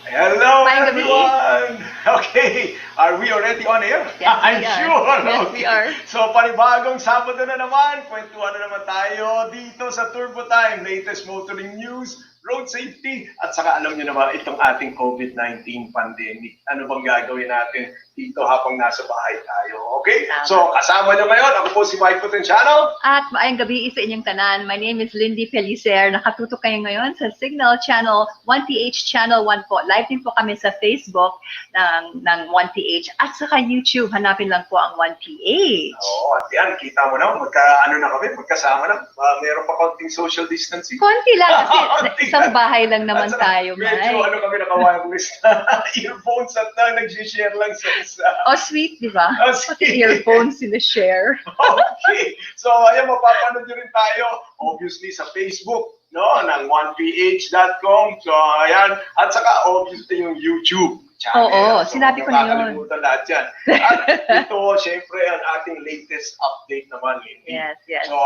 Hello, Maayong gabi. everyone! Okay, are we already on air? Yes, I'm we are. sure. Yes, Okay. we are. So, panibagong Sabado na naman. Kwentuhan na naman tayo dito sa Turbo Time. Latest motoring news, road safety, at saka alam nyo naman itong ating COVID-19 pandemic. Ano bang gagawin natin dito habang nasa bahay tayo? Okay? So, kasama nyo ngayon, ako po si Mike Potenciano. At maayong gabi sa inyong tanan. My name is Lindy Pellicer. Nakatutok kayo ngayon sa Signal Channel 1PH Channel 1 po. Live din po kami sa Facebook ng 1PH at saka YouTube. Hanapin lang po ang 1PH. Oo, at yan, kita mo na, magkasama na. Meron pa konting social distancing. Konti lang kasi isang bahay lang naman tayo, Mike. Mike. Medyo kami naka-wireless na earphones at nag-share lang sa isa. Oh, sweet, di ba? Oh, Pati earphones sila-share. Okay. So, ayan, mapapanood nyo rin tayo, obviously, sa Facebook, no, ng 1ph.com. So, ayan. At saka, obviously, yung YouTube channel. Oo, so, sinabi ko na yun. Nakakalimutan lahat yan. At ito, syempre, ang ating latest update naman. Yes, yes. So,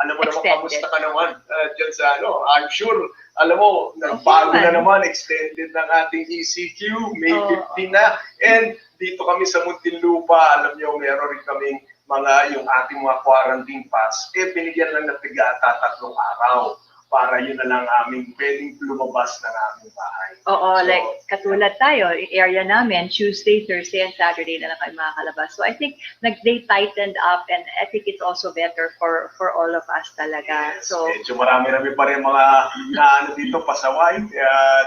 alam mo naman, kamusta ka naman dyan sa, I'm sure, alam mo, nagbago na naman, extended ng ating ECQ, May 15 na. And dito kami sa Muntinlupa, alam nyo, meron rin kaming yung ating mga quarantine pass, binigyan lang na tigata 3 araw para yun na lang aming pwedeng lumabas ng aming bahay. Oo, so, like katulad tayo, area namin, Tuesday, Thursday, and Saturday na lang kayo makakalabas. So I think they tightened up and I think it's also better for all of us talaga. Yes, so medyo marami pa rin mga dito pasaway.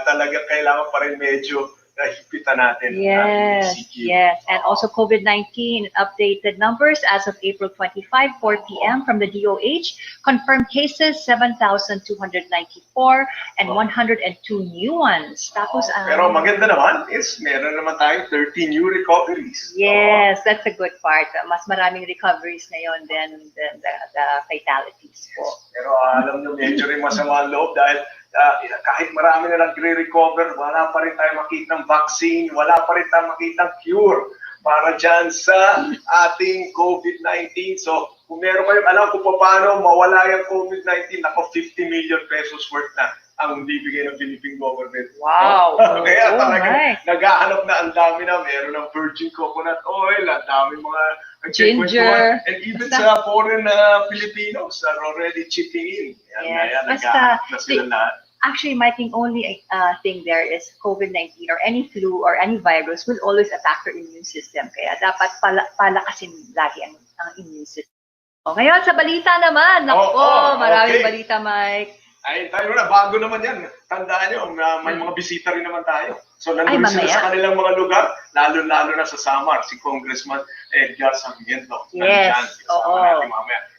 Talaga kailangan pa rin medyo hipitan natin. Yes, yes. And also COVID-19 updated numbers as of April 25, 4 p.m. from the DOH. Confirmed cases, 7,294 and 102 new ones. Tapos, pero maganda naman is meron naman tayong 30 new recoveries. Yes, that's a good part. Mas maraming recoveries ngayon than the fatalities po. Pero alam nyo, medyo rin masama ang loob dahil kahit marami na nagre-recover, wala pa rin tayo makitang vaccine, wala pa rin tayo makitang cure para dyan sa ating COVID-19. So, kung meron kayong alam kung paano mawala yung COVID-19, ako 50 million pesos worth na ang bibigay ng Philippine government. Wow! Kaya talaga naghahanap na ang dami na. Meron ng virgin coconut oil, ang dami mga ginger. And even sa foreign Filipinos are already chipping in. Yan, naghahanap na sila lahat. Actually, my only thing there is COVID-19 or any flu or any virus will always attack your immune system. Kaya dapat palakasin lagi ang immune system. Ngayon, sa balita naman. Maraming balita, Mike. Ay, tayo na, bago naman yan. Tandaan nyo, may mga bisita rin naman tayo. So, nandun sila sa kanilang mga lugar, lalo-lalo na sa Samar, si Congressman EDGAR Sarmiento. Yes, oo.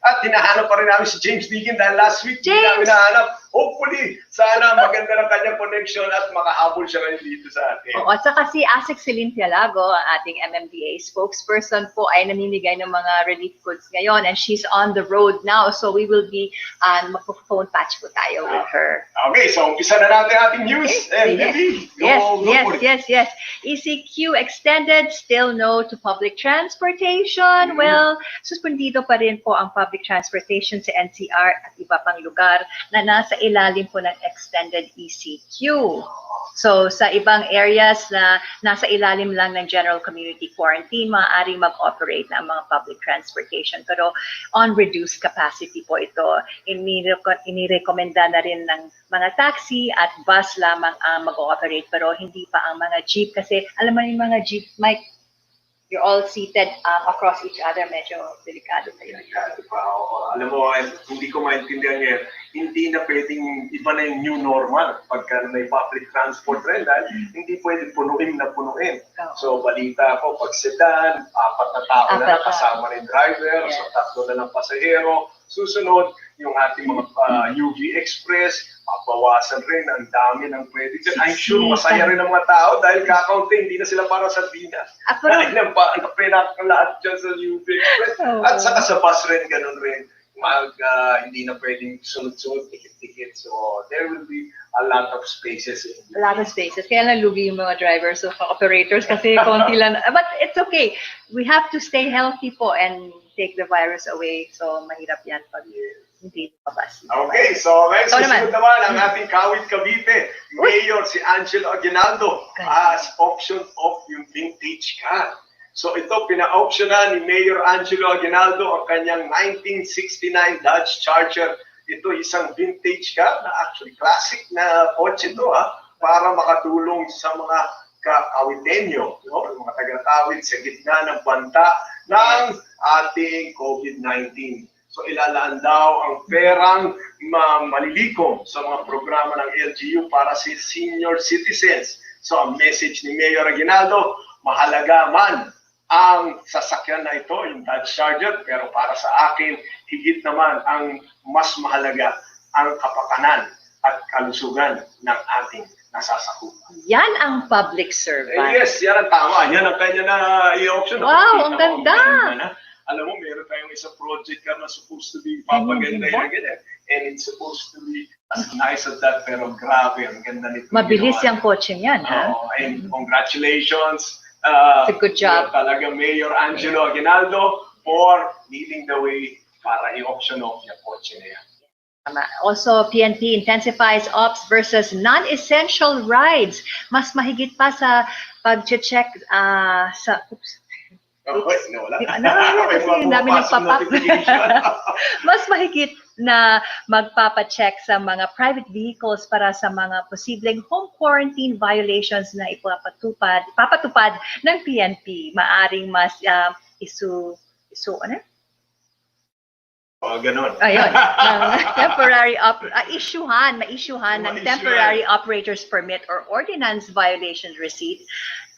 At tinahanap pa rin namin si James DEAKIN dahil last week, hindi namin nahanap. Hopefully, sana maganda ng kanyang connection at makahabol siya ngayon dito sa atin. Oo, at saka si Asik Celine Pialago, ang ating MMDA spokesperson po, ay namimigay ng mga relief goods ngayon and she's on the road now. So we will be magpo-phone patch po tayo with her. Okay, so umpisa na natin ating news. Yes. ECQ extended, still no to public transportation. Well, suspendido pa rin po ang public transportation sa NCR at iba pang lugar na nasa ilalim po ng extended ECQ. So sa ibang areas na nasa ilalim lang ng general community quarantine, maaaring mag-operate na ang mga public transportation. Pero on reduced capacity po ito. Inirekomenda na rin ng mga taxi at bus lamang ang mag-ooperate pero hindi pa ang mga jeep kasi alam mo yung mga jeep, Mike, you're all seated across each other, medyo delikado pa yun. Alam mo, hindi ko maintindihan ngayon, hindi na pwedeng iba na yung new normal pagka may public transport rin dahil hindi pwedeng punuin. So, balita ko, pag sedan, 4 na tao na kasama rin driver, so 3 na lang pasahero. Susunod, yung ating mga UV Express, mabawasan rin, ang dami ng pwede. I'm sure masaya rin ang mga tao dahil kakaunti, hindi na sila para sa sardinas. Dahil lang pa, ang lahat dyan sa UV Express. At saka sa bus rin, ganun rin. Hindi na pwedeng sunod-sunod, tikit-tikit. So, there will be a lot of spaces. A lot of spaces. Kaya lang lugi yung mga drivers, so operators kasi konti lang. But it's okay. We have to stay healthy po and take the virus away. So, mahirap yan pag Hindi lumabas. Okay, so ngayon Ikaw susunod naman ang ating Kawit Cavite, Mayor si Angelo Aguinaldo as option of yung vintage car. So ito, pina-optionan ni Mayor Angelo Aguinaldo ang kanyang 1969 Dodge Charger. Ito isang vintage car na actually classic na kotse ito para makatulong sa mga kakawitenyo, no? Mga taga-kawit sa gitna ng banta ng ating COVID-19. So ilalaan daw ang perang malilikom sa mga programa ng LGU para sa senior citizens. So ang message ni Mayor Aguinaldo, mahalaga man ang sasakyan na ito, yung Dodge Charger, pero para sa akin, higit naman ang mas mahalaga ang kapakanan at kalusugan ng ating nasasakupan. Yan ang public servant. Yes, yan ang tama. Yan ang kanya na i-option. Wow, ang ganda! Alam mo, meron tayong isang project na supposed to be papaganda yan ganyan. And it's supposed to be as nice as that, pero grabe, ang ganda nito. Mabilis yung kotse niyan, ha? And congratulations. It's a good job. Talaga Mayor Angelo Aguinaldo for leading the way para i-option off yung kotse na yan. Also, PNP intensifies ops versus non-essential rides. Mas mahigit pa sa pag-check sa... Oops. Ang dami ng pop-up. Mas mahigit na magpapacheck sa mga private vehicles para sa mga posibleng home quarantine violations na ipapatupad ng PNP. Maaring mas Ganon. Ayun. Temporary ma-issuehan ng temporary operator's permit or ordinance violation receipt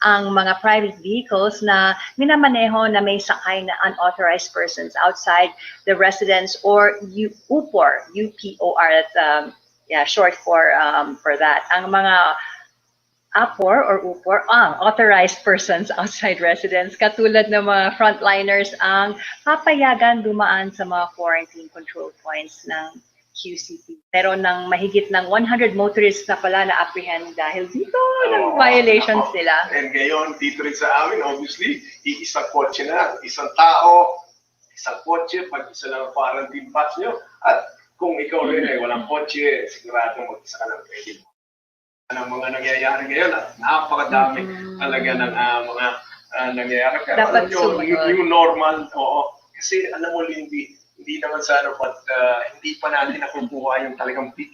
ang mga private vehicles na minamaneho na may sakay na unauthorized persons outside the residence or UPOR, that's short for that. Ang mga APOR or UPOR, authorized persons outside residence, katulad ng mga frontliners ang papayagan dumaan sa mga quarantine control points ng QCP. Pero ng mahigit ng 100 motorists na pala na-apprehend dahil dito ng violations nila. And ngayon, dito rin sa amin, obviously, isang kotse na, isang tao, isang kotse, pag isa lang ang quarantine pass nyo. At kung ikaw rin ay walang kotse, siguradong mag-isa ka lang pwede mo. Ang mga nangyayari ngayon at napakadami talaga ng mga nangyayari. Pero alam nyo, yung normal, kasi alam mo, hindi naman sana, but hindi pa natin nakukuha yung talagang peak.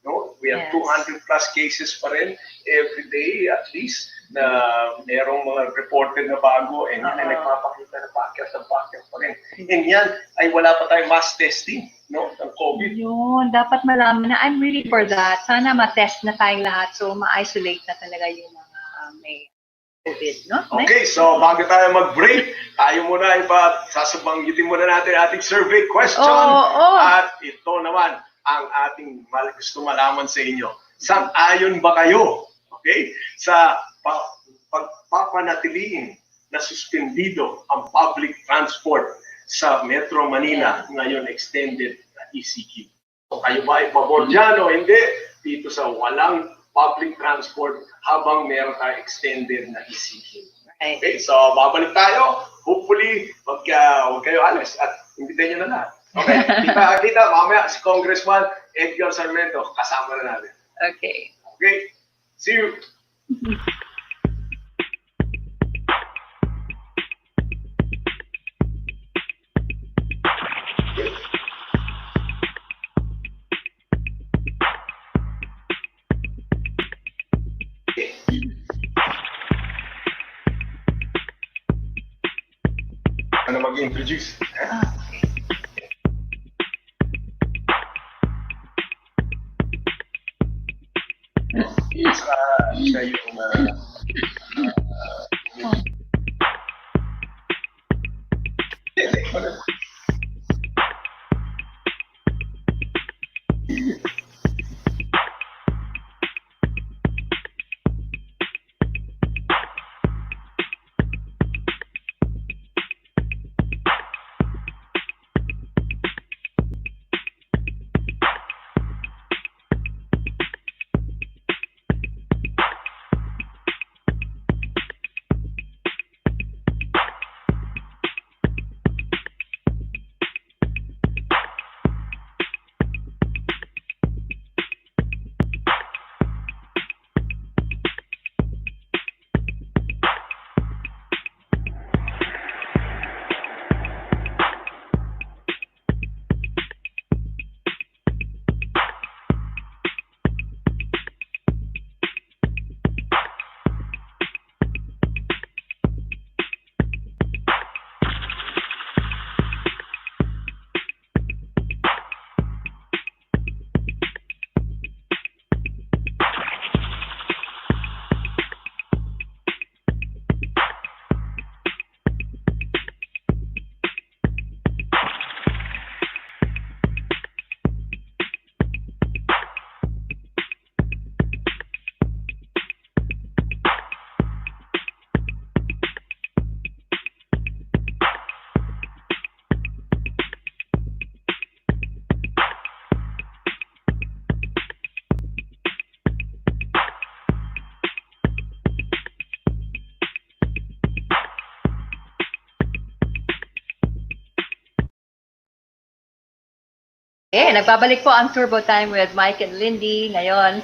No? We have 200 plus cases pa rin every day at least na merong mga reported na bago and yan ay nagpapakita na packet pa rin. And yan ay wala pa tayong mass testing, no, ng COVID. Yun, dapat malaman na. I'm really for that. Sana ma-test na tayong lahat so ma-isolate na talaga yung mga may COVID, no? Okay, so bago tayo mag-break, tayo muna sasabanggitin muna natin ating survey question. At ito naman ang ating gusto malaman sa inyo. Sang-ayon ba kayo, okay, sa pagpapanatiliin na suspendido ang public transport sa Metro Manila ngayon extended na ECQ? So kayo ba ay pabor dyan o hindi dito sa walang public transport habang meron tayo extended na ECQ? Okay, so babalik tayo. Hopefully, huwag kayo alis at imbitin nyo na lahat. Okay, kita mamaya si Congressman EDGAR Sarmiento, kasama na natin. Okay. Okay, see you. Ano mag-introduce? Siya yung Nagbabalik po ang Turbo Time with Mike and Lindy. Ngayon,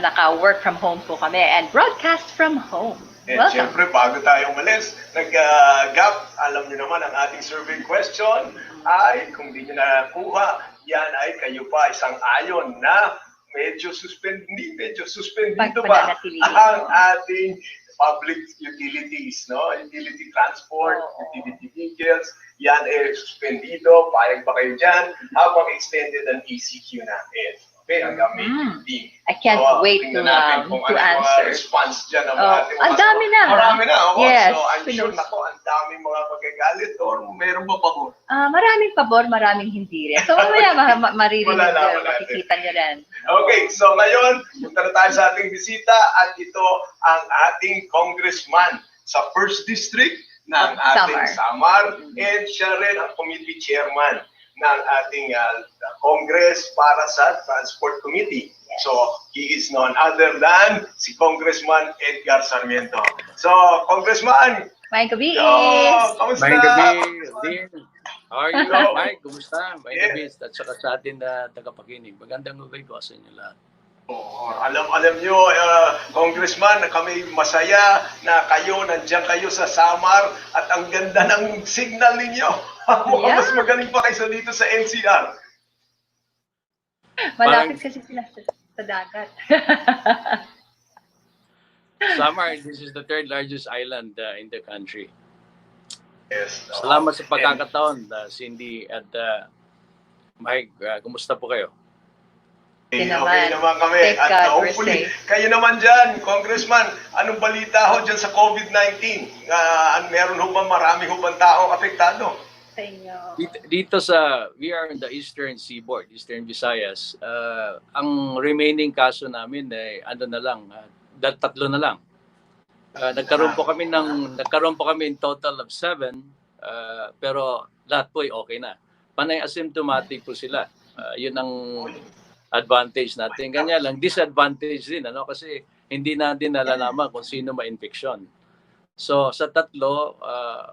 naka-work from home po kami and broadcast from home. And Welcome. siyempre, bago tayo umalis, nag-gap, alam niyo naman ang ating survey question ay, kung di niyo nakuha, yan ay kayo pa isang ayon na medyo suspendido ba ang ating public utilities, no? Utility transport, utility vehicles, yan ay suspendido, payag ba kayo dyan, habang extended ang ECQ natin. Okay, hanggang May 15. I can't wait to natin kung ano answer. mga response dyan ng ating Ang dami na. Marami na. Yes, So, I'm sure ang daming mga magagalit or meron ba pabor? Maraming pabor, maraming hindi rin. So, mamaya maririnig nyo, makikita nyo rin. Okay, so ngayon, punta na tayo sa ating bisita at ito ang ating congressman sa 1st District ng ating Samar and siya rin ang committee chairman ng ating Congress para sa Transport Committee. So, he is none other than si Congressman EDGAR Sarmiento. So, Congressman! Mayang gabi! Kamusta? Mayang gabi, Dean. How are you, Mike? Kumusta? Mayang gabi. At saka sa atin na tagapakinig. Magandang gabi ko sa inyo lahat. Alam nyo, Congressman, kami masaya na nandiyan kayo sa Samar at ang ganda ng signal ninyo. Mukhang mas magaling pa kayo dito sa NCR. Malapit kasi sila sa dagat. Samar, this is the 3rd largest island in the country. Yes. Salamat sa pagkakataon, Cindy at Mike. Kumusta po kayo? Okay naman kami. At hopefully, kayo naman dyan, Congressman, anong balita ho dyan sa COVID-19? Meron ho ba marami ho bang taong apektado? Dito we are in the Eastern Seaboard, Eastern Visayas. Ang remaining kaso namin ay tatlo na lang. Nagkaroon po kami in total of 7, pero lahat po ay okay na. Panay asymptomatic po sila. Yun ang advantage natin. Kanya lang, disadvantage din, kasi hindi natin nalalaman kung sino ma-infection. So sa tatlo,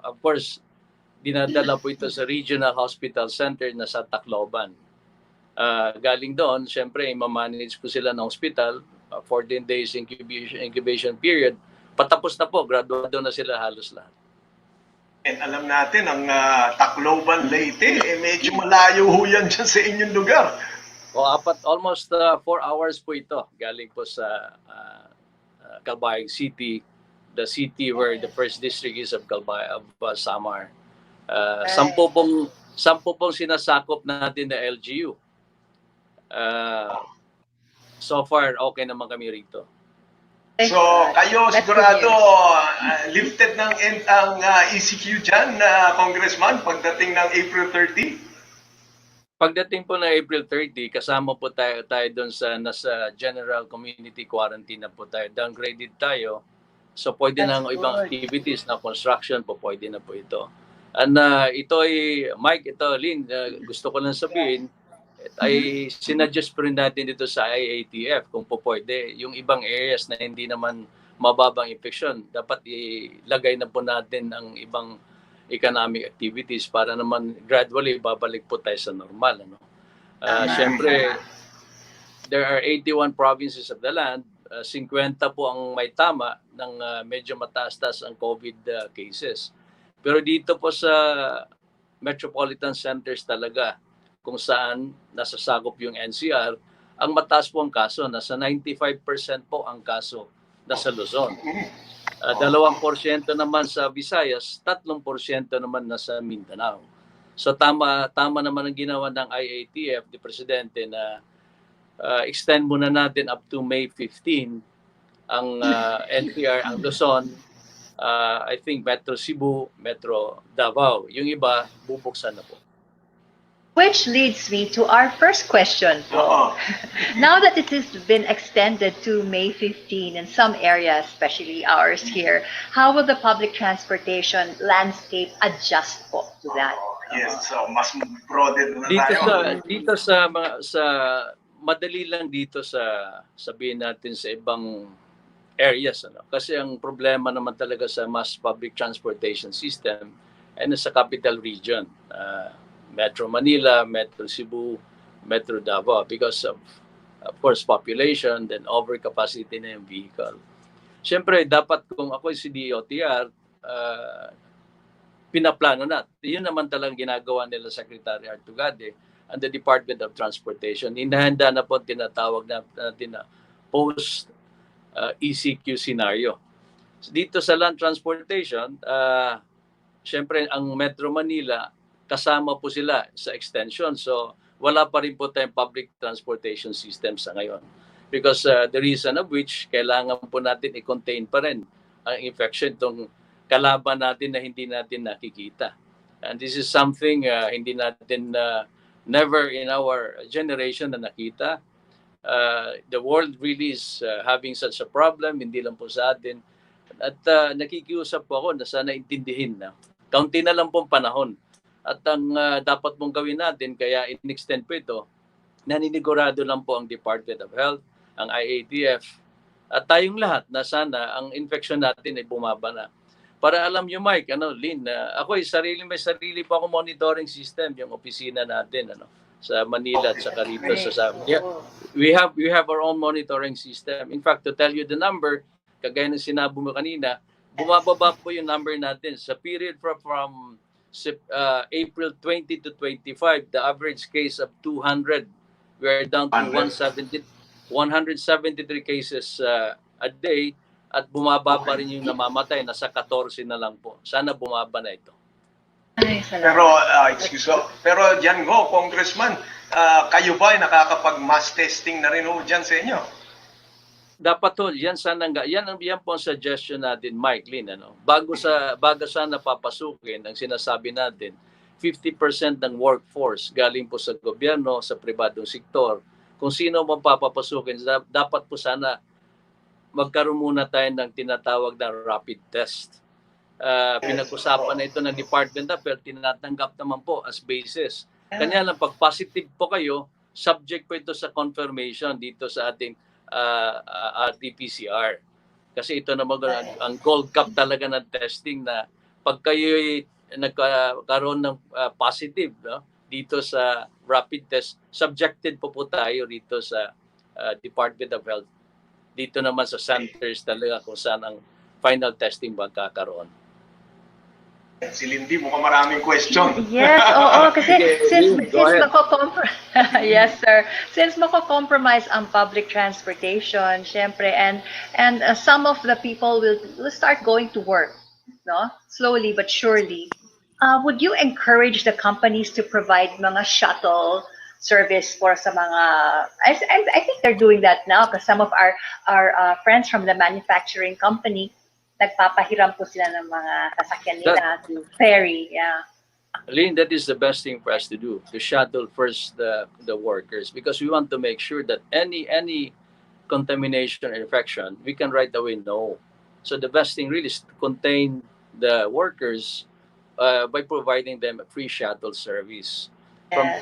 of course, dinadala po ito sa Regional Hospital Center na sa Tacloban. Galing doon, syempre, i-manage po sila ng hospital, 14 days incubation period. Patapos na po, graduado na sila halos lahat. And alam natin, ang Tacloban, Leyte, medyo malayo ho yan dyan sa inyong lugar. Almost 4 hours po ito. Galing po sa Calbayog City, the city where the 1st district is of Samar. 10 pong sinasakop natin na LGU. So far, okay naman kami rito. So, kayo sigurado lifted ng ang ECQ dyan, Congressman, pagdating ng April 30? Pagdating po ng April 30, kasama po tayo doon sa nasa general community quarantine na po tayo. Downgraded tayo. So, pwede na ang ibang activities na construction po, pwede na po ito. And ito ay, Mike, Lynn, gusto ko lang sabihin, ay sinadjust po rin natin dito sa IATF kung po pwede. Yung ibang areas na hindi naman mababang infection, dapat ilagay na po natin ang ibang economic activities para naman gradually babalik po tayo sa normal. Siyempre, there are 81 provinces of the land. 50 po ang may tama ng medyo mataas-taas ang COVID cases. Pero dito po sa metropolitan centers talaga, kung saan nasasakop yung NCR, ang mataas po ang kaso. Nasa 95% po ang kaso nasa Luzon. 2% naman sa Visayas, 3% naman nasa Mindanao. So tama naman ang ginawa ng IATF, the Presidente, na extend muna natin up to May 15 ang NCR, ang Luzon, I think Metro Cebu, Metro Davao. Yung iba, bubuksan na po. Which leads me to our first question. Now that it has been extended to May 15 in some areas, especially ours here, how will the public transportation landscape adjust po to that? Yes, so mas broaden na tayo. Dito sa madali lang dito sabihin natin sa ibang areas, kasi ang problema naman talaga sa mass public transportation system ay nasa capital region. Metro Manila, Metro Cebu, Metro Davao because of course, population, then overcapacity na yung vehicle. Siyempre, dapat kung ako si DOTR, pinaplano na. Yun naman talagang ginagawa nila Secretary Artugade and the Department of Transportation. Inahanda na po tinatawag natin na post ECQ scenario. Dito sa land transportation, siyempre ang Metro Manila, kasama po sila sa extension. So wala pa rin po tayong public transportation system sa ngayon. Because the reason of which, kailangan po natin i-contain pa rin ang infection, itong kalaban natin na hindi natin nakikita. And this is something hindi natin, never in our generation na nakita. The world really is having such a problem, hindi lang po sa atin. At nakikiusap po ako na sana intindihin na kaunti na lang pong panahon. At ang dapat mong gawin natin, kaya in-extend po ito, naninigurado lang po ang Department of Health, ang IATF, at tayong lahat na sana ang infection natin ay bumaba na. Para alam nyo, Mike, Lynn, ako may sarili pa ako monitoring system, yung opisina natin sa Manila at saka rito sa yeah, we have our own monitoring system. In fact, to tell you the number, kagaya ng sinabi mo kanina, bumababa po yung number natin sa period from April 20 to 25, the average case of 200. We are down to 173 cases a day at bumaba pa rin yung namamatay, nasa 14 na lang po. Sana bumaba na ito. Pero, excuse me, pero dyan go, Congressman, kayo ba ay nakakapag-mass testing na rin dyan sa inyo? Dapat to, yan po ang suggestion natin, Mike, Lynn, bago sana papasukin, ang sinasabi natin, 50% ng workforce galing po sa gobyerno, sa pribadong sektor. Kung sino man papapasukin, dapat po sana magkaroon muna tayo ng tinatawag na rapid test. Pinag-usapan na ito ng Department of Health, tinatanggap naman po as basis. Kanya lang, pag positive po kayo, subject po ito sa confirmation dito sa ating RT-PCR. Kasi ito naman ang gold cup talaga ng testing na pag kayo'y nagkaroon ng positive dito sa rapid test, subjected po tayo dito sa Department of Health. Dito naman sa centers talaga kung saan ang final testing magkakaroon. Si Lindy, mukhang maraming question. Yes, kasi since yes, sir. Since mako-compromise ang public transportation, syempre, and some of the people will start going to work, slowly but surely. Would you encourage the companies to provide mga shuttle service for sa mga? I think they're doing that now because some of our friends from the manufacturing company, nagpapahiram po sila ng mga sasakyan nila to ferry. Yeah. Lynn, that is the best thing for us to do, to shuttle first the workers, because we want to make sure that any contamination or infection, we can right away know. So the best thing really is to contain the workers by providing them a free shuttle service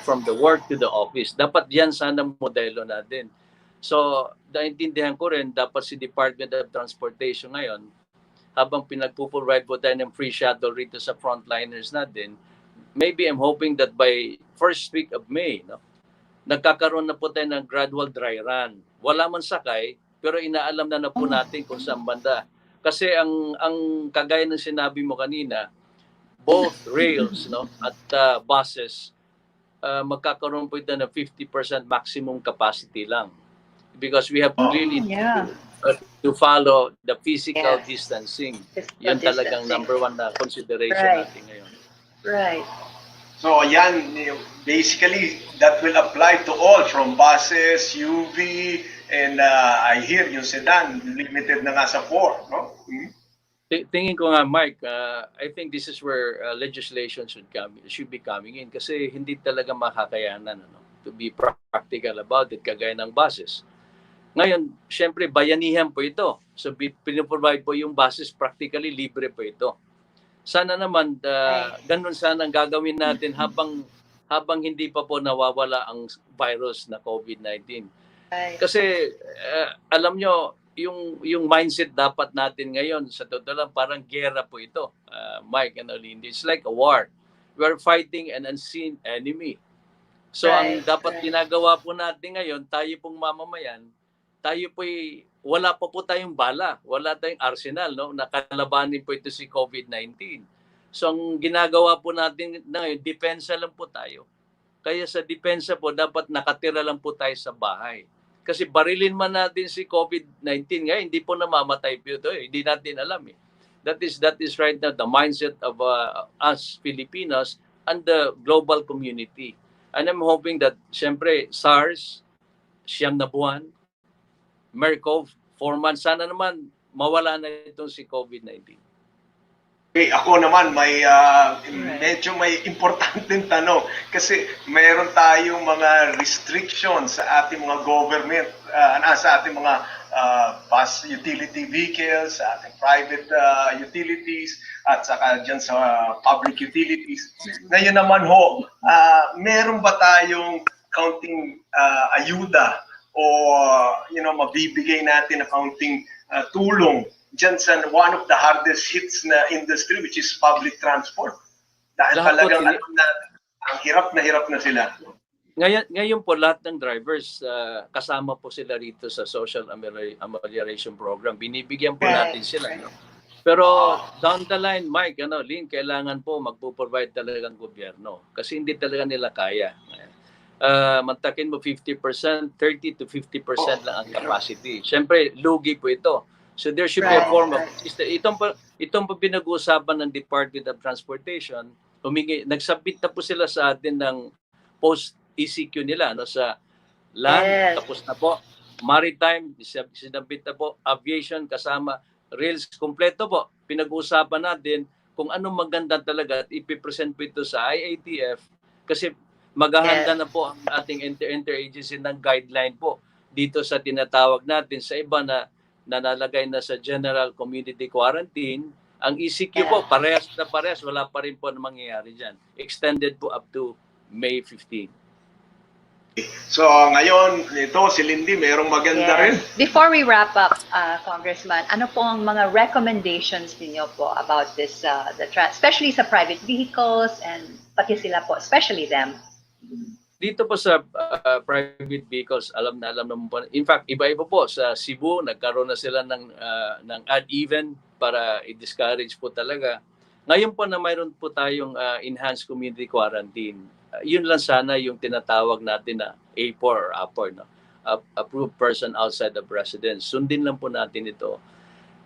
from the work to the office. Dapat yan sana modelo natin. So, naintindihan ko rin, dapat si Department of Transportation ngayon, habang pinagpuprovide po tayo ng free shuttle rito sa frontliners natin, maybe I'm hoping that by first week of May, nagkakaroon na po tayo ng gradual dry run. Wala man sakay, pero inaalam na po natin kung saan banda. Kasi ang kagaya ng sinabi mo kanina, both rails at buses, magkakaroon po ito ng 50% maximum capacity lang. Because we have really to follow the physical distancing. Yan talagang number one na consideration natin ngayon. Right. So yan, basically, that will apply to all from buses, UV, and I hear yung sedan, limited na nga sa 4, no? Tingin ko nga, Mike, I think this is where legislation should be coming in kasi hindi talaga makakayanan to be practical about it, kagaya ng buses. Ngayon, syempre, bayanihan po ito. So, pinoprovide po yung buses, practically libre po ito. Sana naman, ganun sana ang gagawin natin habang hindi pa po nawawala ang virus na COVID-19. Kasi, alam nyo, yung mindset dapat natin ngayon, sa totoo lang, parang gera po ito, Mike and Lindy. It's like a war. We are fighting an unseen enemy. So ang Right, dapat right. ginagawa po natin ngayon, tayo pong mamamayan, tayo po'y wala pa po tayong bala, wala tayong arsenal, no? Nakalabanin po ito si COVID-19. So ang ginagawa po natin ngayon, depensa lang po tayo. Kaya sa depensa po, dapat nakatira lang po tayo sa bahay. Kasi barilin man natin si COVID-19 ngayon, hindi po namamatay po ito. Hindi natin alam eh. That is right now the mindset of us Filipinos and the global community. And I'm hoping that, siyempre, SARS, 9 na buwan, MERCOV, 4 months, sana naman mawala na itong si COVID-19. Okay, ako naman medyo may importanteng tanong kasi mayroon tayong mga restrictions sa ating mga government, sa ating mga bus utility vehicles, sa ating private utilities, at saka dyan sa public utilities. Ngayon naman ho, meron ba tayong counting ayuda o mabibigay natin na counting tulong dyan sa one of the hardest hits na industry, which is public transport? Dahil Lahat talagang po, alam natin, ang hirap na sila. Ngayon po lahat ng drivers kasama po sila rito sa Social Amelioration Program. Binibigyan po natin sila. No? Pero down the line, Mike, Lynn, kailangan po magpo-provide talaga ang gobyerno kasi hindi talaga nila kaya. Mantakin mo 50%, 30 to 50% lang ang capacity. Siyempre, lugi po ito. So there should be a form of itong po pinag-uusapan ng Department of Transportation, nagsubmit na po sila sa atin ng post-ECQ nila sa land, tapos na po, maritime, sinabit na po, aviation kasama, rails, kompleto po. Pinag-uusapan natin kung anong maganda talaga at ipipresent po ito sa IATF kasi maghahanda na po ang ating interagency ng guideline po dito sa tinatawag natin sa iba na nalagay na sa General Community Quarantine. Ang ECQ po, parehas, wala pa rin po na mangyayari dyan. Extended po up to May 15. So ngayon, ito si Lindy, merong maganda rin. Before we wrap up, Congressman, ano po ang mga recommendations niyo po about this, especially sa private vehicles and pati sila po, especially them? Dito po sa private vehicles, alam naman po. In fact, iba-iba po. Sa Cebu, nagkaroon na sila ng ad-even para i-discourage po talaga. Ngayon po na mayroon po tayong enhanced community quarantine. Yun lang sana yung tinatawag natin na A4 or APOR, no? Approved person outside the residence. Sundin lang po natin ito.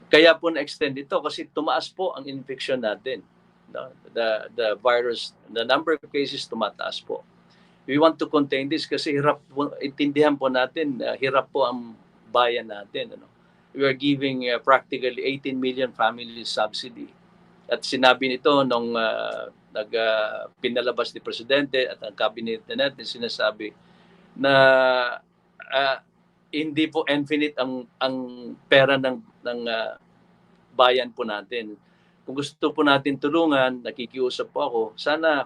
Kaya po na-extend ito kasi tumaas po ang infection natin. No? The virus, the number of cases tumataas po. We want to contain this kasi intindihan po natin, hirap po ang bayan natin. We are giving practically 18 million families subsidy. At sinabi nito nung pinalabas ni Presidente at ang cabinet natin, sinasabi na hindi po infinite ang pera ng bayan po natin. Kung gusto po natin tulungan, nakikiusap po ako, sana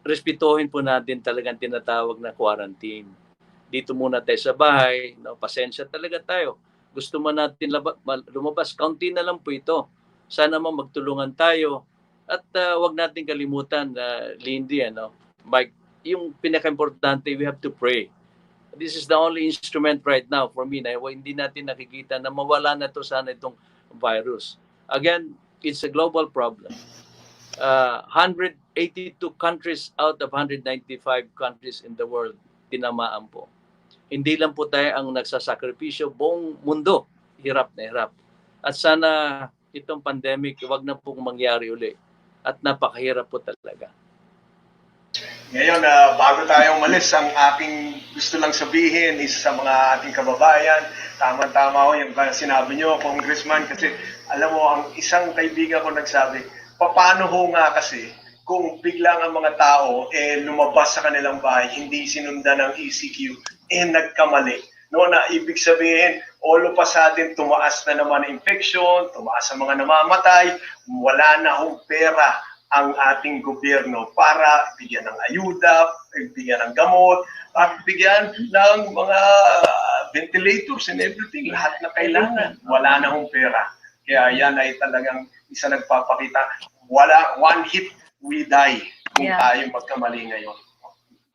respetuhin po natin talagang tinatawag na quarantine. Dito muna tayo sa bahay, pasensya talaga tayo. Gusto mo natin lumabas, kaunti na lang po ito. Sana magtulungan tayo at wag natin kalimutan Lindy, Mike, yung pinaka-importante, we have to pray. This is the only instrument right now for me na hindi natin nakikita na mawala na to sana itong virus. Again, it's a global problem. 182 countries out of 195 countries in the world tinamaan po. Hindi lang po tayo ang nagsasakripisyo, buong mundo hirap na hirap. At sana itong pandemic wag na pong mangyari uli. At napakahirap po talaga. Ngayon, bago tayo umalis, ang aking gusto lang sabihin is sa mga ating kababayan, tama-tama ho yung sinabi nyo, Congressman, kasi alam mo, ang isang kaibigan ko nagsabi, paano ho nga kasi kung biglang ang mga tao lumabas sa kanilang bahay, hindi sinundan ng ECQ, nagkamali. No, na ibig sabihin, all of a sudden, tumaas na naman ang infection, tumaas ang mga namamatay, wala na hong pera ang ating gobyerno para bigyan ng ayuda, bigyan ng gamot, at bigyan ng mga ventilators and everything, lahat na kailangan. Wala na hong pera. Kaya yan ay talagang isa nagpapakita, one hit, we die kung tayo magkamali ngayon.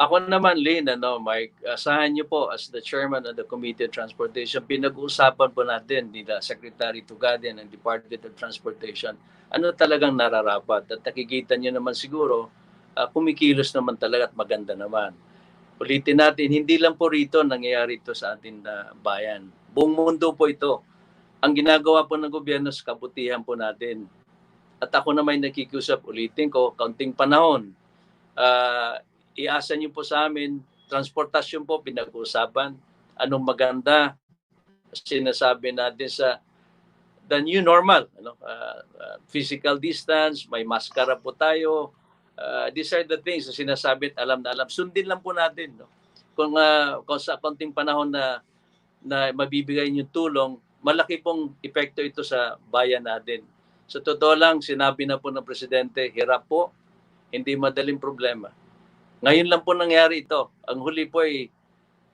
Ako naman, Lynn, Mike, asahan niyo po as the chairman of the Committee on Transportation, pinag-uusapan po natin nila Secretary Tugade ng Department of Transportation ano talagang nararapat. At nakikita niyo naman siguro, kumikilos naman talaga at maganda naman. Ulitin natin, hindi lang po rito nangyayari ito sa ating bayan. Buong mundo po ito. Ang ginagawa po ng gobyerno sa kabutihan po natin. At ako naman nakikiusap, ulitin ko, kaunting panahon. Iasa niyo po sa amin, transportasyon po, pinag-uusapan, anong maganda, sinasabi natin sa the new normal, physical distance, may maskara po tayo, these are the things na sinasabi at alam na alam. Sundin lang po natin. No? Kung sa konting panahon na mabibigay yung tulong, malaki pong epekto ito sa bayan natin. Sa totoo lang, sinabi na po ng Presidente, hirap po, hindi madaling problema. Ngayon lang po nangyari ito. Ang huli po ay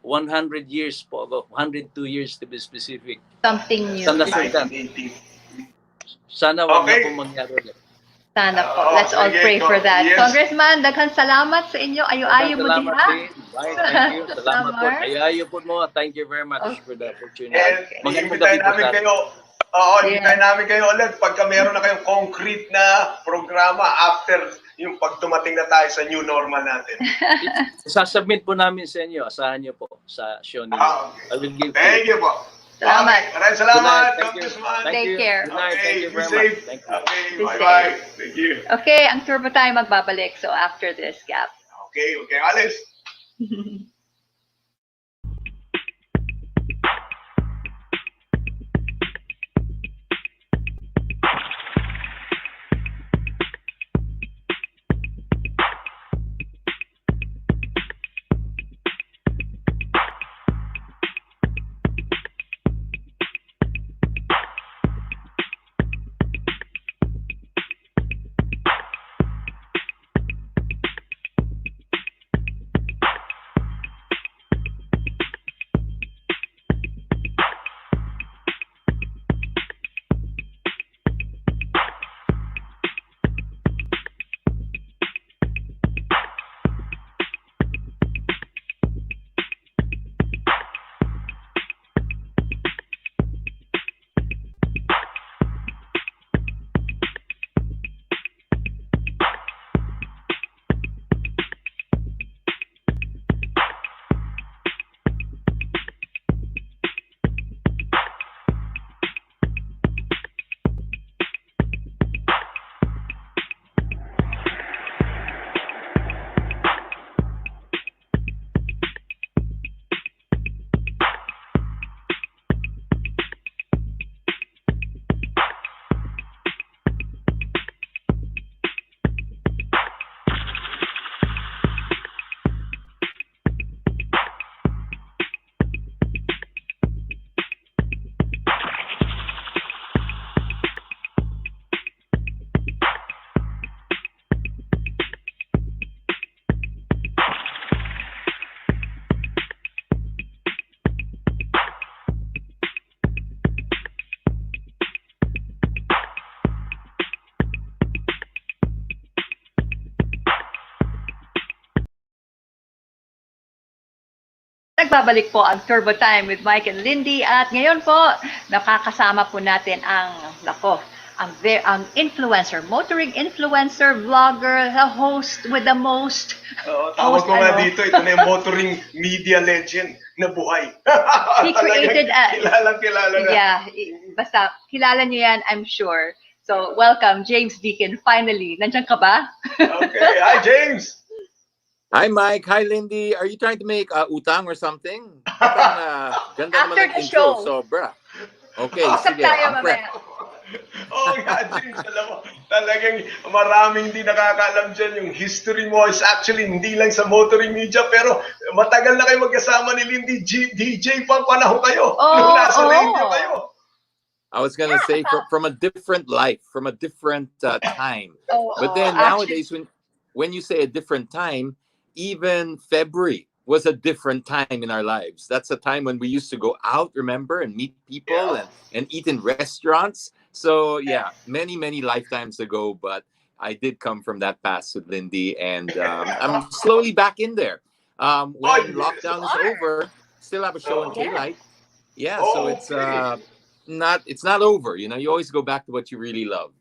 100 years po ago, 102 years to be specific. Something new. Sana wag na po mangyari ulit. Sana po. Let's all pray for that. Yes. Congressman, daghang salamat sa inyo. Ayo-ayo mo din ha. Bye, thank you. Salamat po. Ayo-ayo po mo. Thank you very much for the opportunity. And Magandang imbitahin gabi po namin sa kayo. Imbitahin namin kayo ulit pagka meron na kayong concrete na programa after yung pag dumating na tayo sa new normal natin. Sasubmit po namin sa inyo. Asahan niyo po sa show ninyo. Okay. I will give Thank you po. Salamat. Okay. Maraming salamat. Thank you. Congressman. Take care. Good night. Thank you Be very safe. much. Thank you. Okay, Be bye-bye. Thank you. Okay, ang turbo time magbabalik. So after this gap. Okay, Alice. Nagbabalik po ang Turbo Time with Mike and Lindy at ngayon po nakakasama po natin ang influencer, motoring influencer, vlogger, the host with the most. Tawag ko nga dito, ito na yung motoring media legend na buhay. He created Kilala na. Yeah, basta kilala niyo yan, I'm sure. So welcome, James Deakin, finally. Nandiyan ka ba? Okay, hi James! Hi, Mike. Hi, Lindy. Are you trying to make utang or something? Ganda After naman the ang show. intro, sobra. Okay, Usap sige. tayo I'm prep. mamaya. Oo nga, James, alam mo, talagang maraming hindi nakakaalam dyan. Yung history mo is actually hindi lang sa motoring media, pero matagal na kayo magkasama ni Lindy. DJ pa panahon kayo. Nung nasa radio kayo. I was going to say from a different life, from a different time. But then actually, nowadays, when you say a different time, even February was a different time in our lives. That's a time when we used to go out, remember, and meet people and eat in restaurants. So yeah, many, many lifetimes ago, but I did come from that past with Lindy, and I'm slowly back in there. when lockdown is over, still have a show on Yeah. K-Light. Yeah, so it's not over. You know, you always go back to what you really love.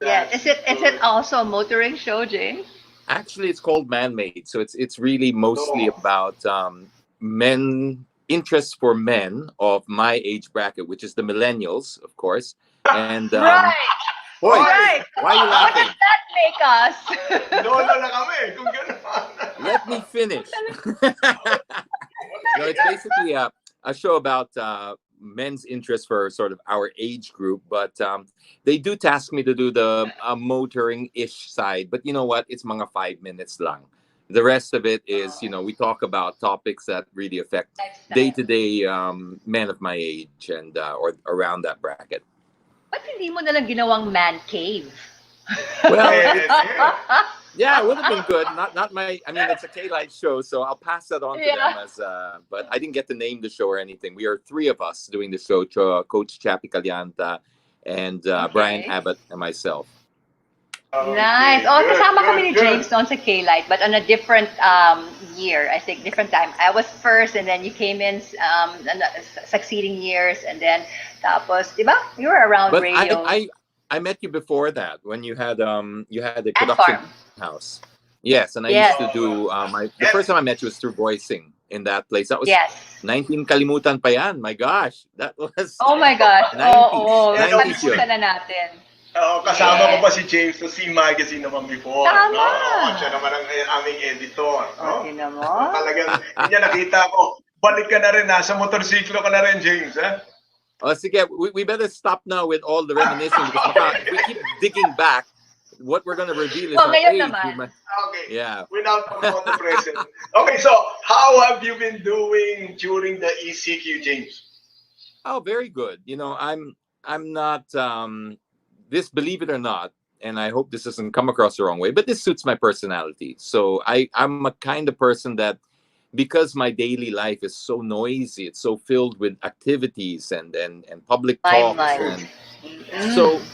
Yeah. Is it also a motoring show, James? Actually, it's called Man-Made, so it's really mostly about men interests for men of my age bracket, which is the millennials, of course. And Right. boy, Right. why are you What laughing? does that make us? Lolo na kami, kung gano'n. Let me finish. No, it's basically a show about men's interest for sort of our age group, but they do task me to do the motoring-ish side. But you know what? It's mga 5 minutes lang. The rest of it is, you know, we talk about topics that really affect day-to-day men of my age and or around that bracket. Ba't hindi mo nalang ginawang man cave? Well, yeah, it would have been good. Not my. I mean, it's a K-Light show, so I'll pass that on to them as. But I didn't get to name the show or anything. We are 3 of us doing the show: Coach Chappy Calianta, and Brian Abbott, and myself. Nice. Oh, kasama kami ni James noon sa K-Light, but on a different year. I think different time. I was first, and then you came in succeeding years, and then tapos, di ba? You were around But radio. I met you before that when you had a And production farm. house. Yes, and I Yes. used to do the first time I met you was through voicing in that place. That was Yes. 19 kalimutan pa yan. My gosh, that was. Oh my gosh. 90s. Oo. 90s yun. Kalimutan na natin. Kasama ko pa si James sa C Magazine naman before. Tama. Siya naman ang aming editor. Tingnan mo. Talagang hindi niya nakita ko. Balik ka na rin, nasa motorsiklo ka na rin, James. Oh, sige, we better stop now with all the reminiscing because if we keep digging back, what we're going to reveal is our ngayon age. naman. Okay. Yeah. We're now talking about the present. Okay, so how have you been doing during the ECQ, James? Oh, very good. You know, I'm not this, believe it or not, and I hope this doesn't come across the wrong way, but this suits my personality. So I'm a kind of person that, because my daily life is so noisy, it's so filled with activities and public talks, and so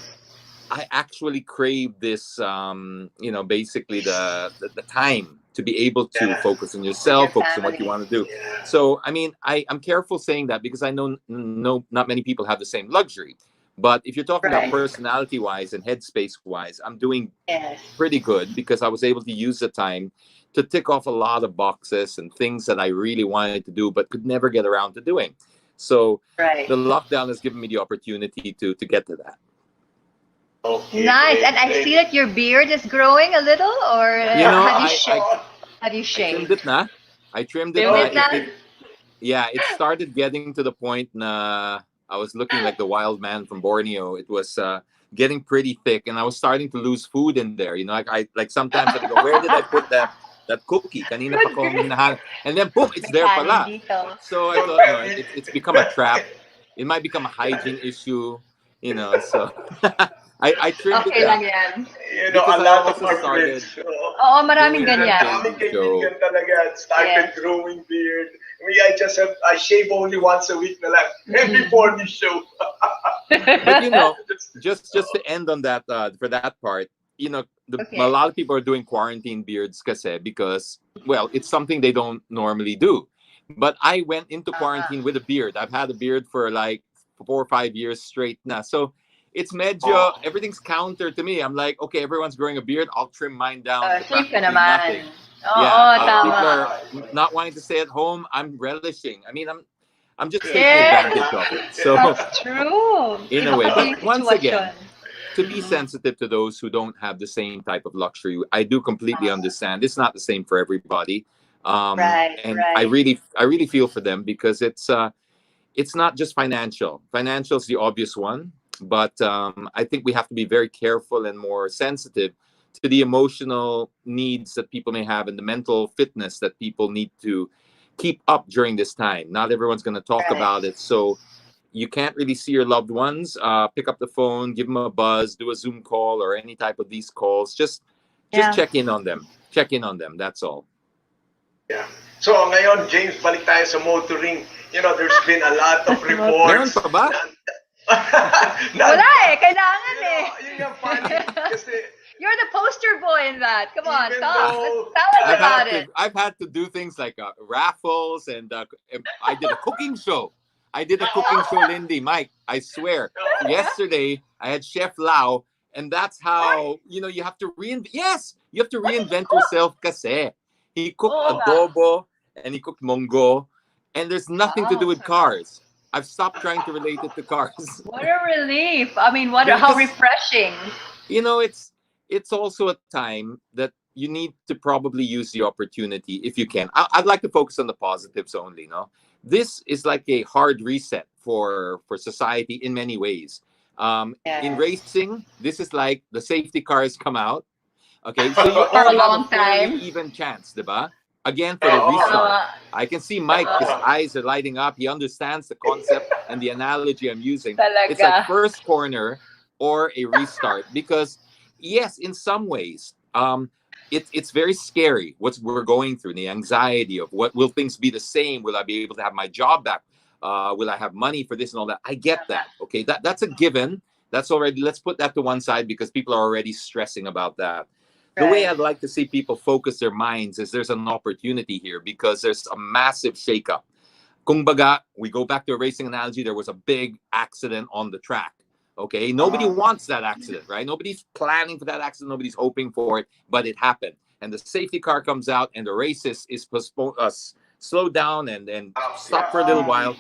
I actually crave this, you know, basically the time to be able to focus on yourself, focus on what you want to do. So, I mean, I'm careful saying that because I know not many people have the same luxury. But if you're talking about personality-wise and headspace-wise, I'm doing pretty good because I was able to use the time to tick off a lot of boxes and things that I really wanted to do but could never get around to doing. So the lockdown has given me the opportunity to get to that. Okay, Nice. And I see that your beard is growing a little, or You know, have you I shaved? trimmed it na. I trimmed it. Trimmed na. it na? Yeah, it started getting to the point na I was looking like the wild man from Borneo. It was getting pretty thick, and I was starting to lose food in there. You know, like sometimes I go, where did I put that cookie? Kanina pa ko minahan. And then boom, it's there pala. So I thought, no, it's become a trap. It might become a hygiene issue, you know. So I trimmed it lang down. yan. You know, Because a I lot also of our started friends. Oo, maraming doing ganyan. Maraming kaibigan talaga started growing beard. I mean, I shave only once a week na lang. And before the show. But you know, just to end on that, for that part, you know, a lot of people are doing quarantine beards because, well, it's something they don't normally do. But I went into quarantine with a beard. I've had a beard for like 4 or 5 years straight now. So it's medyo, everything's counter to me. I'm like, okay, everyone's growing a beard. I'll trim mine down to Safe ka practically naman. nothing. Oo, People tama. are not wanting to stay at home. I'm relishing. I mean, I'm just taking advantage of it. So That's true. in a way, but Iba once yung again, sitwasyon. to be sensitive to those who don't have the same type of luxury, I do completely understand. It's not the same for everybody, and I really feel for them because it's not just financial. Financial is the obvious one, but I think we have to be very careful and more sensitive to the emotional needs that people may have and the mental fitness that people need to keep up during this time. Not everyone's going to talk about it, so you can't really see your loved ones. Pick up the phone, give them a buzz, do a Zoom call or any type of these calls. Just check in on them. Check in on them. That's all. Yeah. So ngayon, James, balik tayo sa motoring. You know, there's been a lot of Meron reports. pa ba? Wala eh, kailangan eh. Yun yung funny. Kasi You're the poster comfortable in that. Come on, Even talk. though- Let's tell us about it. I've had to do things like raffles, and I did a cooking show. Lindy, Mike. I swear. Yesterday, I had Chef Lau, and that's how you have to reinvent. Yes, you have to reinvent yourself. Kasi he cooked adobo and he cooked mongo, and there's nothing to do with cars. I've stopped trying to relate it to cars. What a relief. I mean, how refreshing. It's also a time that you need to probably use the opportunity if you can. I'd like to focus on the positives only. No, this is like a hard reset for society in many ways. In racing, this is like the safety cars come out. Okay, so you For a all long have a fairly time. even chance, diba? Again, for the restart. I can see Mike, his eyes are lighting up. He understands the concept and the analogy I'm using. It's like first corner or a restart. Because, yes, in some ways, it's very scary what we're going through, the anxiety of will things be the same? Will I be able to have my job back? Will I have money for this and all that? I get that. Okay, that's a given. That's already, let's put that to one side because people are already stressing about that. The way I'd like to see people focus their minds is there's an opportunity here because there's a massive shakeup. Kung baga, we go back to a racing analogy, there was a big accident on the track. Okay, nobody wants that accident, right? Nobody's planning for that accident, nobody's hoping for it, but it happened. And the safety car comes out and the race is postponed, slowed down and stopped for a little while.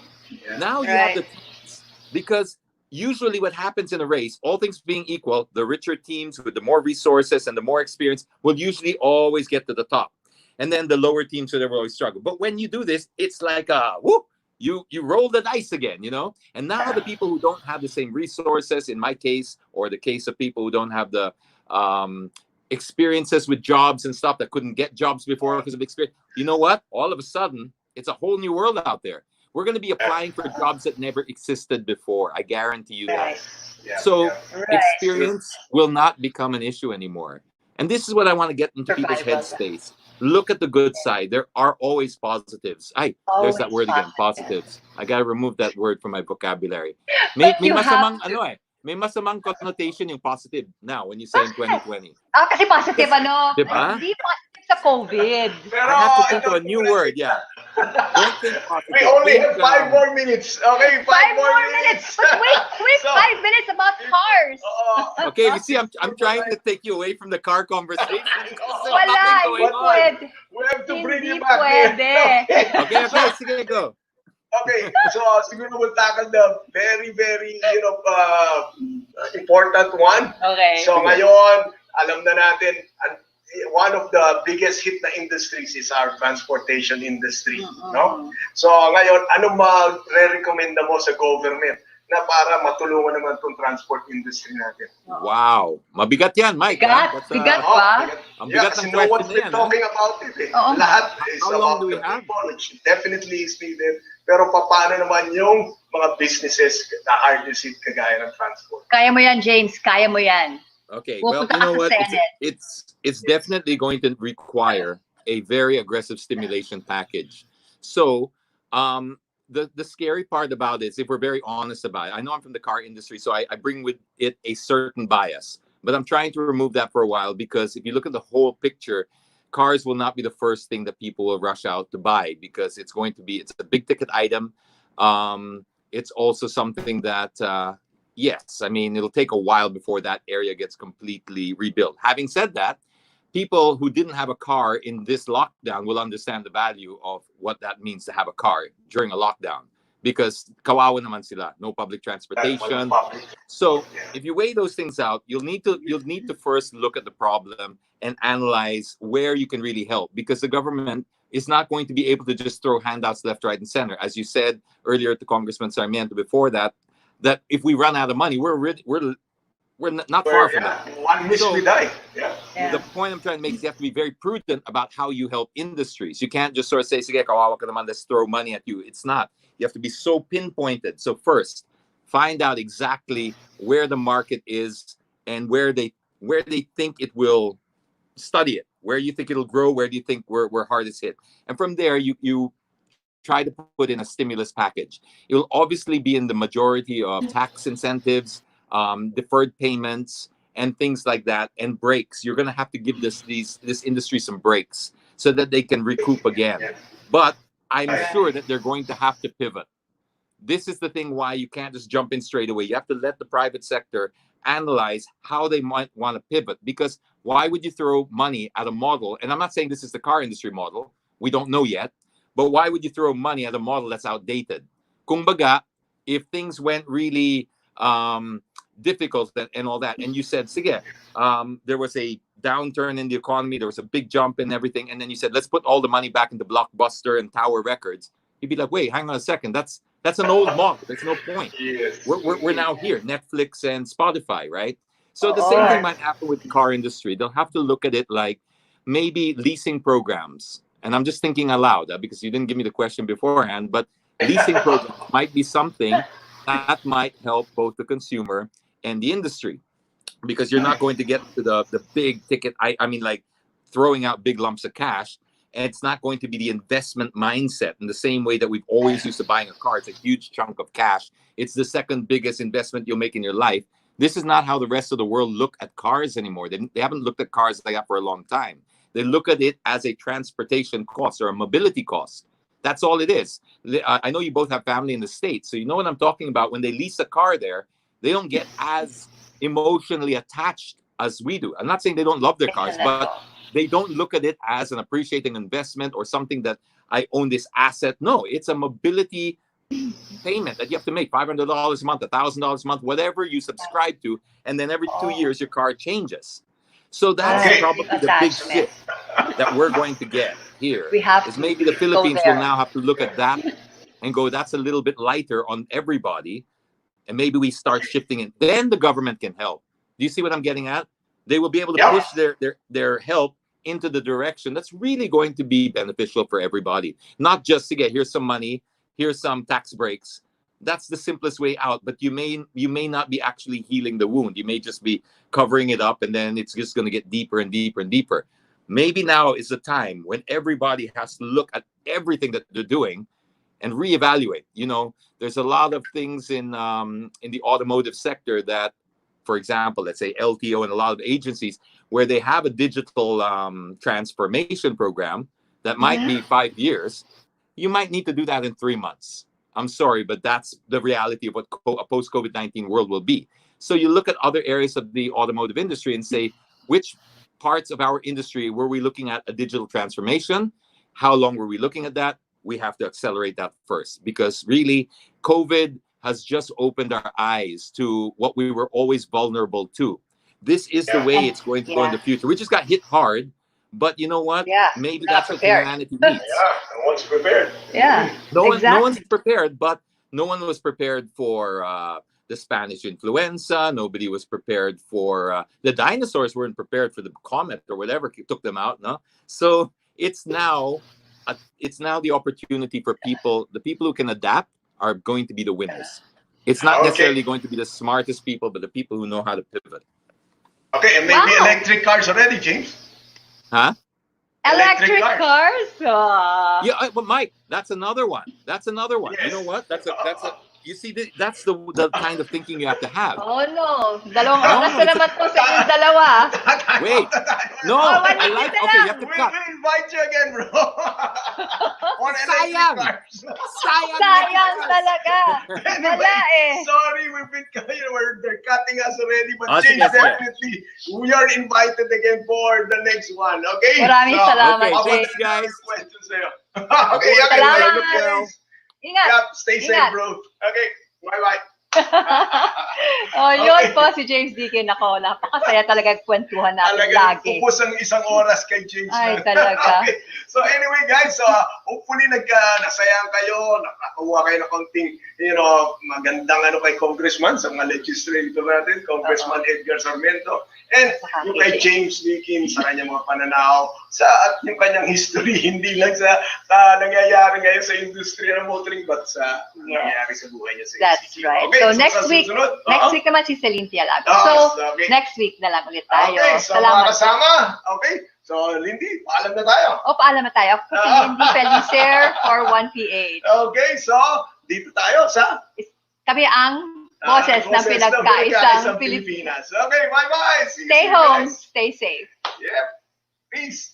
Now you have the chance, because usually what happens in a race, all things being equal, the richer teams with the more resources and the more experience will usually always get to the top. And then the lower teams will always struggle. But when you do this, it's like you roll the dice again, And now the people who don't have the same resources, in my case, or the case of people who don't have the experiences with jobs and stuff that couldn't get jobs before because of experience, you know what? All of a sudden, it's a whole new world out there. We're going to be applying for jobs that never existed before. I guarantee you that. So experience will not become an issue anymore. And this is what I want to get into people's headspace. Look at the good side. There are always positives. There's that word again, positives. I got to remove that word from my vocabulary. May masamang connotation yung positive now when you say in 2020. Kasi positive Diba? Hindi positive sa COVID. I have to think of a new word, Don't think positive. We only have 5 more minutes. Okay, 5 more minutes. But wait, quick, 5 minutes about cars. Okay, you see, I'm trying to take you away from the car conversation. Wala, hindi pwede. We have to bring you Hindi back. pwede. Okay, sige, go. Okay, so siguro we'll tackle the very, very, important one. Okay. So ngayon, alam na natin, one of the biggest hit na industries is our transportation industry, no? So ngayon, ano ma-recommenda mo sa government na para matulungan naman tong transport industry natin? Wow, mabigat yan, Mike. Bigat pa. Ang bigat ng no one's question been na yan. talking about it. Lahat is How long about do we the have? people, which definitely is needed. Pero paano naman yung mga businesses na hard to hit kagaya ng transport? Kaya mo yan, James. Kaya mo yan. Okay, well, you know what? It's definitely going to require a very aggressive stimulation package. So, the scary part about it is, if we're very honest about it, I know I'm from the car industry, so I bring with it a certain bias, but I'm trying to remove that for a while, because if you look at the whole picture, cars will not be the first thing that people will rush out to buy, because it's a big ticket item. It's also something that, yes, I mean, it'll take a while before that area gets completely rebuilt. Having said that, people who didn't have a car in this lockdown will understand the value of what that means to have a car during a lockdown, because kawawa naman sila, no public transportation. So if you weigh those things out, you'll need to first look at the problem and analyze where you can really help, because the government is not going to be able to just throw handouts left, right, and center. As you said earlier to Congressman Sarmiento before that if we run out of money, we're not far from that. One miss we die. The point I'm trying to make is you have to be very prudent about how you help industries. You can't just sort of say, sige, kawawa ka naman, let's throw money at you. It's not. You have to be so pinpointed. So first, find out exactly where the market is and where they think it will study it. Where you think it'll grow, where do you think we're hardest hit. And from there, you try to put in a stimulus package. It will obviously be in the majority of tax incentives, deferred payments, and things like that, and breaks. You're going to have to give this industry some breaks so that they can recoup again. But I'm sure that they're going to have to pivot. This is the thing why you can't just jump in straight away. You have to let the private sector analyze how they might want to pivot, because why would you throw money at a model? And I'm not saying this is the car industry model. We don't know yet. But why would you throw money at a model that's outdated? Kumbaga, if things went really difficult and all that, and you said, sige, there was a downturn in the economy, there was a big jump in everything, and then you said, let's put all the money back into Blockbuster and Tower Records. You'd be like, wait, hang on a second. That's an old model. There's no point. Yes. We're now here, Netflix and Spotify, right? So the same thing might happen with the car industry. They'll have to look at it like maybe leasing programs. And I'm just thinking aloud because you didn't give me the question beforehand, but leasing programs might be something that might help both the consumer and the industry, because you're not going to get to the big ticket. I mean, like throwing out big lumps of cash. And it's not going to be the investment mindset in the same way that we've always used to buying a car. It's a huge chunk of cash. It's the second biggest investment you'll make in your life. This is not how the rest of the world look at cars anymore. They haven't looked at cars like that for a long time. They look at it as a transportation cost or a mobility cost. That's all it is. I know you both have family in the States, so you know what I'm talking about. When they lease a car there, they don't get as emotionally attached as we do. I'm not saying they don't love their cars, but they don't look at it as an appreciating investment or something that I own this asset. No, it's a mobility payment that you have to make, $500 a month, $1,000 a month, whatever you subscribe to. And then every 2 years, your car changes. So that's probably the big shift that we're going to get here. Is maybe the Philippines will now have to look at that and go, that's a little bit lighter on everybody. And maybe we start shifting it. Then the government can help. Do you see what I'm getting at? They will be able to push their help into the direction that's really going to be beneficial for everybody. Not just to get, here's some money, here's some tax breaks. That's the simplest way out, but you may not be actually healing the wound. You may just be covering it up, and then it's just going to get deeper and deeper and deeper. Maybe now is the time when everybody has to look at everything that they're doing and reevaluate. You know, there's a lot of things in the automotive sector that, for example, let's say LTO and a lot of agencies where they have a digital transformation program that might be 5 years. You might need to do that in 3 months. I'm sorry, but that's the reality of what a post-COVID-19 world will be. So you look at other areas of the automotive industry and say, which parts of our industry were we looking at a digital transformation? How long were we looking at that? We have to accelerate that first, because really COVID has just opened our eyes to what we were always vulnerable to. This is the way it's going to go in the future. We just got hit hard, but you know what? Maybe that's what humanity needs. No one's prepared. No one's prepared, but no one was prepared for the Spanish influenza. Nobody was prepared for the dinosaurs weren't prepared for the comet or whatever took them out. No, so it's now the opportunity for people. The people who can adapt are going to be the winners. It's not necessarily going to be the smartest people, but the people who know how to pivot. Okay, and maybe electric cars already, James. Huh? Electric cars? Yeah, but Mike, that's another one. That's another one. Yes. You know what? That's a. You see, that's the kind of thinking you have to have. Oh no, dalawang oras na naman po sa inyong dalawa. Wait, no, I like. Okay, you have to cut. We invite you again, bro. Sayang talaga. Wala eh. Sorry, they're cutting us already, but James, definitely we are invited again for the next one. Okay. Maraming salamat. Okay, thanks, guys. Okay, salamat. Ingat. Yeah, stay safe, bro. Okay, bye-bye. Yun po si James Deakin. Ako, napakasaya talaga kwentuhan natin lagi. Ubus ang isang oras kay James. Ay, talaga. Okay. So anyway, guys, hopefully nasayang kayo, nakakuha kayo ng konting, magandang kay Congressman, sa mga legislator natin, Congressman EDGAR Sarmiento, and yung kay James Deakin sa kanyang mga pananaw, at yung kanyang history, hindi lang sa nangyayari ngayon sa industriya ng motoring, but sa nangyayari sa buhay niya sa That's right. Okay, so next week naman si Celine Tialago. Next week na lang ulit tayo. Okay, so mga kasama. Okay, so Lindy, paalam na tayo. Paalam na tayo. Ako si Lindy Felicer for 1PH. Okay, so dito tayo sa... Kami ang Boses ng pinagkaisang Pilipinas. Okay, bye-bye. See you Stay soon, home, guys. stay safe. Yep. Peace.